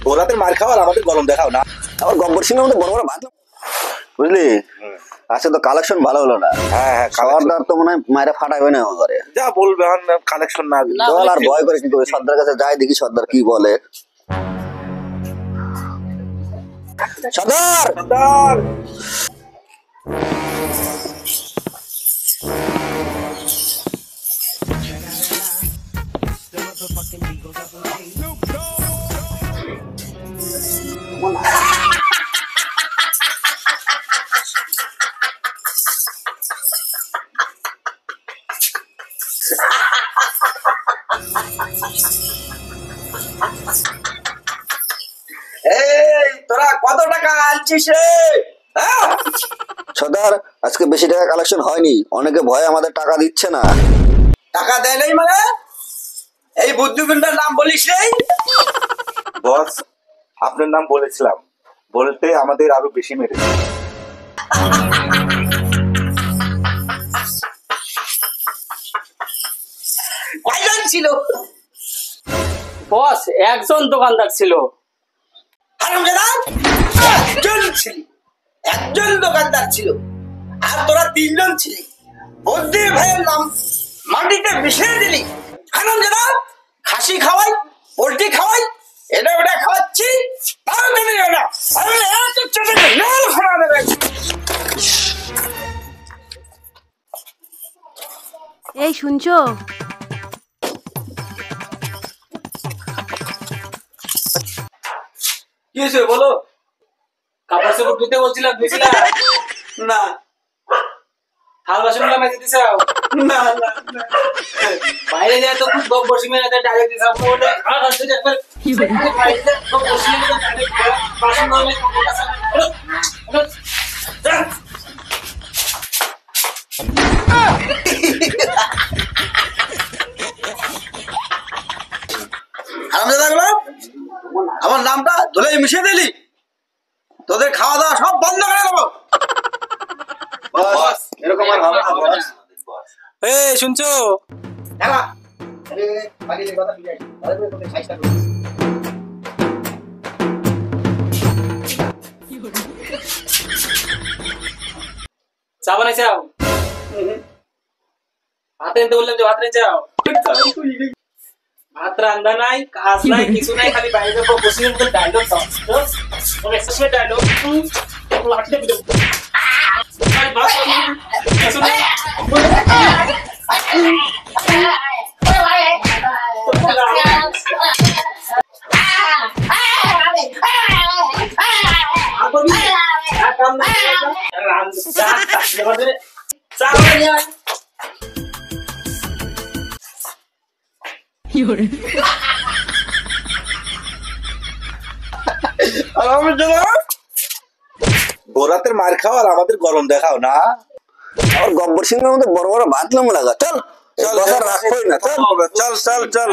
ভোরাতের মার খাওয়া আর আমাদের গরম দেখাও না। আবার গব্বর সিং এর মধ্যে বড় বড় ভাত, বুঝলি? আচ্ছা, তো কালেকশন ভালো হলো না? হ্যাঁ হ্যাঁ, সর্দার তো মনে হয় মায়েরা ফাটাইবে না ঘরে। যা বলবে কালেকশন না দিলে চল, আর ভয় করে কি করবে? সর্দার কাছে যাই, দেখি সর্দার কি বলে। সর্দার, সর্দার এই তোরা কত টাকা আনছিস রে? সর্দার আজকে বেশি টাকা কালেকশন হয়নি, অনেকে ভয়ে আমাদের টাকা দিচ্ছে না। টাকা দেয় নাই মানে? এই বুদ্ধুগুন্ডার নাম বলিস রে? বস, আপনার নাম বলেছিলাম, বলতে আমাদের আরো বেশি মেরেছে। কয়জন ছিল? বস, একজন দোকানদার ছিল। হারামজাদা, একজন ছিল, একজন দোকানদার ছিল, আর তোরা তিনজন ছিলি। বুদ্ধি ভাইয়ের নাম মাটিতে মিশিয়ে দিলি। হারামজাদা, খাসি খাওয়াই, পোল্ট্রি খাওয়াই, এটা ওটা খাওয়াচ্ছি, তাও দিলি না। আরে এত চটে নাল ফেলা দেবে। এই শুনছো? কি হয়েছে বলো? কাপড় চোপড় ধুতে বলছিলাম, ধুইছিলা? না থাল বাসনগুলো মেজে দিছাও? না না না। বাইরে যায় তো খুব গপ বসি মেরে ডাইরেক্ট দিছাও ওটা আর আসতে একবার বাইরে যায় গপ বসি মেরে ডাইরেক্ট বাসন ধুলে হারামজাদাগুলো, আমার নামটা ধুলে মিশিয়ে দিলি, তোদের খাওয়া দাওয়া সব বন্ধ করে দেবো। বস, এরকম আর হবে না বস। এই শুনছো? চা বানাইছাও? ভাত আনতে বললাম যে ভাত নিয়ে যাও। ভাত রান্না নাই, কাজ নাই, কিছু নাই, খালি বাইরে বসে ডায়লগ ডায়লগ কিছু নাই। ভোরাতের মার খাওয়া আর আমাদের গরম দেখাও না। আবার গব্বর সিং এর মধ্যে বড় বড় ভাত লম লাগা। চল চল, রাখবই না, চল চল চল চল।